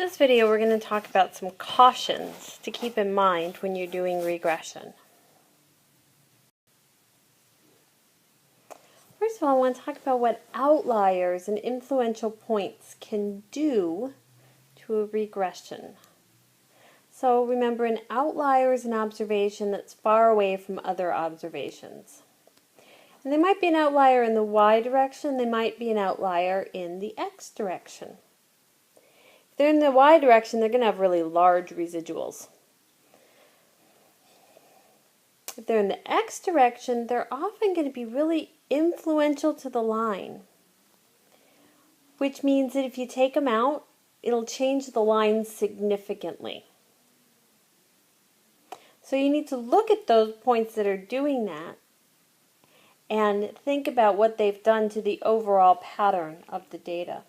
This video we're going to talk about some cautions to keep in mind when you're doing regression. First of all, I want to talk about what outliers and influential points can do to a regression. So remember, an outlier is an observation that's far away from other observations. And they might be an outlier in the y direction, they might be an outlier in the x direction. If they're in the y direction, they're going to have really large residuals. If they're in the x direction, they're often going to be really influential to the line, which means that if you take them out, it'll change the line significantly. So you need to look at those points that are doing that and think about what they've done to the overall pattern of the data.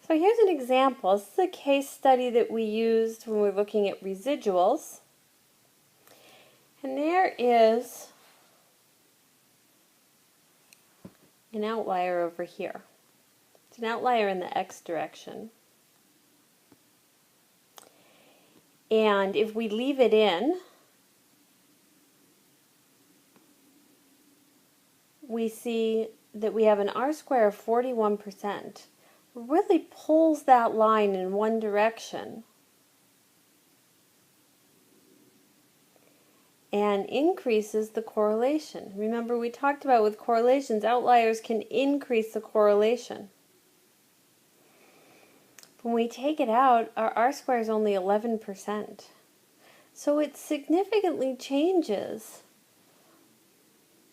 So here's an example. This is a case study that we used when we were looking at residuals. And there is an outlier over here. It's an outlier in the x direction. And if we leave it in, we see that we have an R-square of 41%. Really pulls that line in one direction and increases the correlation. Remember, we talked about with correlations, outliers can increase the correlation. When we take it out, our R-square is only 11%. So it significantly changes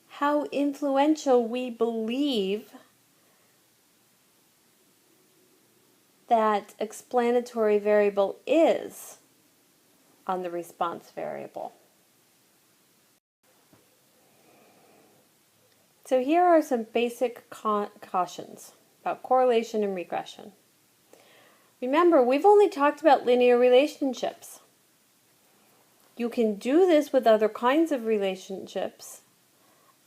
how influential we believe that explanatory variable is on the response variable. So here are some basic cautions about correlation and regression. Remember, we've only talked about linear relationships. You can do this with other kinds of relationships,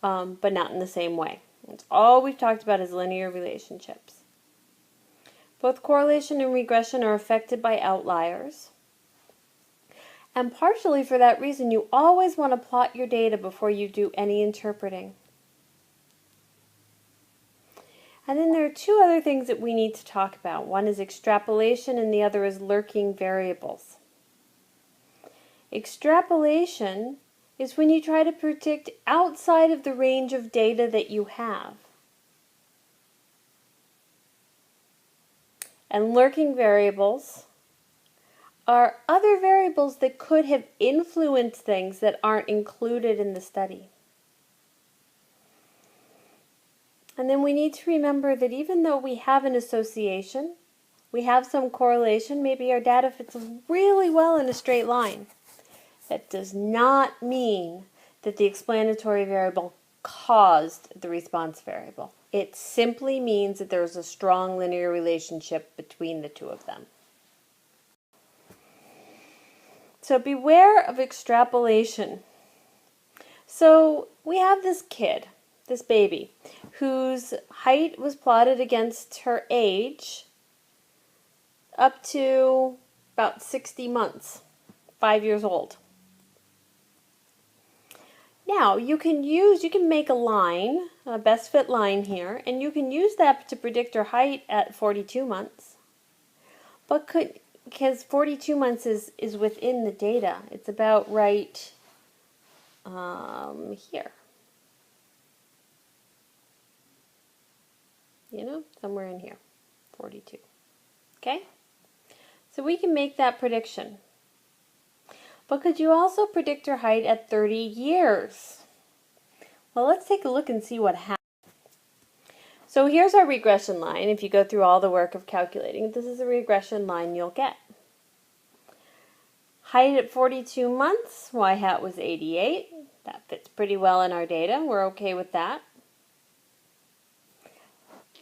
but not in the same way. That's all we've talked about is linear relationships. Both correlation and regression are affected by outliers. And partially for that reason, you always want to plot your data before you do any interpreting. And then there are two other things that we need to talk about. One is extrapolation and the other is lurking variables. Extrapolation is when you try to predict outside of the range of data that you have. And lurking variables are other variables that could have influenced things that aren't included in the study. And then we need to remember that even though we have an association, we have some correlation, maybe our data fits really well in a straight line. That does not mean that the explanatory variable caused the response variable. It simply means that there's a strong linear relationship between the two of them. So beware of extrapolation. So we have this kid, this baby, whose height was plotted against her age up to about 60 months, 5 years old. Now, you can make a line, a best fit line here, and you can use that to predict her height at 42 months. But because 42 months is within the data, it's about right here. You know, somewhere in here, 42. Okay? So we can make that prediction. But could you also predict her height at 30 years? Well, let's take a look and see what happens. So here's our regression line. If you go through all the work of calculating, this is a regression line you'll get. Height at 42 months, y hat was 88. That fits pretty well in our data. We're okay with that.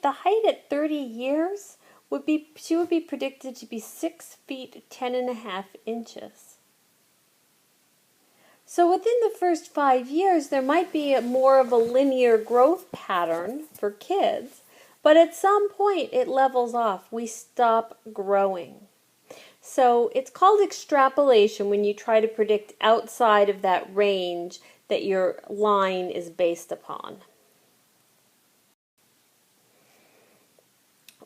The height at 30 years she would be predicted to be 6 feet 10.5 inches. So within the first 5 years, there might be more of a linear growth pattern for kids, But at some point it levels off. We stop growing. So it's called extrapolation when you try to predict outside of that range that your line is based upon.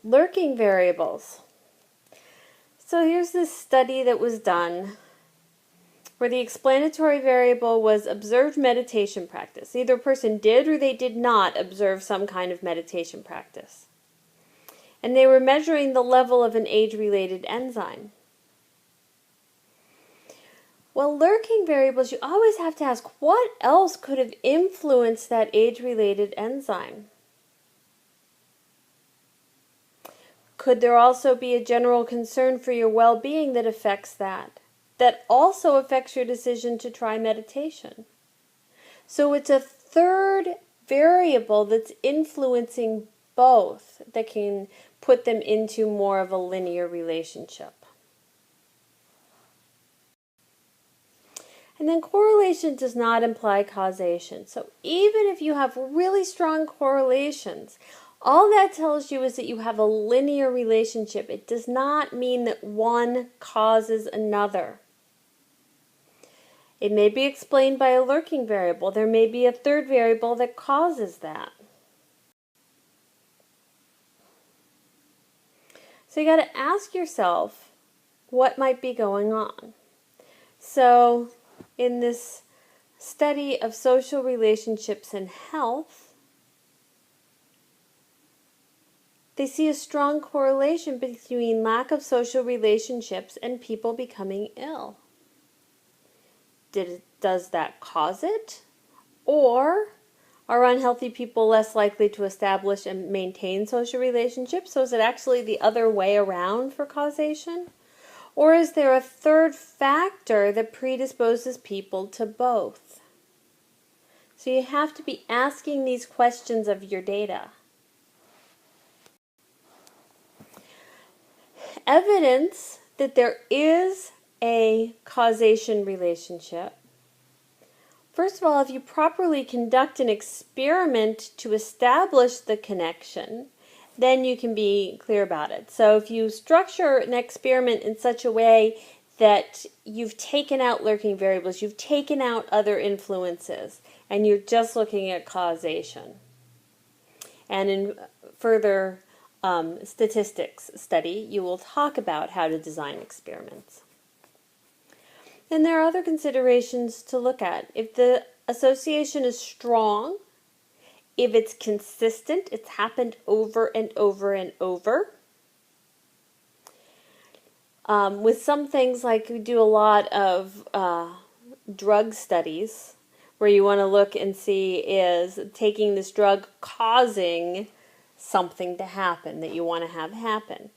Lurking variables. So here's this study that was done where the explanatory variable was observed meditation practice. Either a person did or they did not observe some kind of meditation practice. And they were measuring the level of an age-related enzyme. Well, lurking variables, you always have to ask, what else could have influenced that age-related enzyme? Could there also be a general concern for your well-being that affects that also affects your decision to try meditation? So it's a third variable that's influencing both that can put them into more of a linear relationship. And then correlation does not imply causation. So even if you have really strong correlations, all that tells you is that you have a linear relationship. It does not mean that one causes another. It may be explained by a lurking variable. There may be a third variable that causes that. So you got to ask yourself what might be going on. So in this study of social relationships and health, they see a strong correlation between lack of social relationships and people becoming ill. Does that cause it? Or are unhealthy people less likely to establish and maintain social relationships? So is it actually the other way around for causation? Or is there a third factor that predisposes people to both? So you have to be asking these questions of your data. Evidence that there is a causation relationship. First of all, if you properly conduct an experiment to establish the connection, then you can be clear about it. So if you structure an experiment in such a way that you've taken out lurking variables, you've taken out other influences, and you're just looking at causation. And in further statistics study, you will talk about how to design experiments. Then there are other considerations to look at. If the association is strong, if it's consistent, it's happened over and over and over. With some things, like we do a lot of drug studies where you want to look and see, is taking this drug causing something to happen that you want to have happen?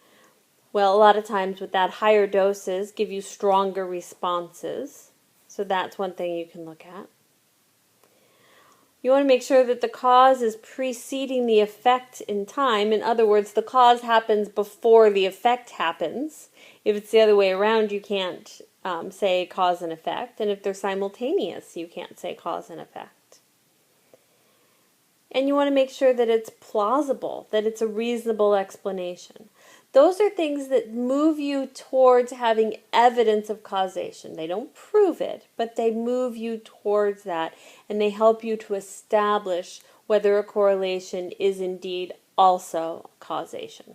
Well, a lot of times with that, higher doses give you stronger responses. So that's one thing you can look at. You want to make sure that the cause is preceding the effect in time. In other words, the cause happens before the effect happens. If it's the other way around, you can't say cause and effect. And if they're simultaneous, you can't say cause and effect. And you want to make sure that it's plausible, that it's a reasonable explanation. Those are things that move you towards having evidence of causation. They don't prove it, but they move you towards that, and they help you to establish whether a correlation is indeed also causation.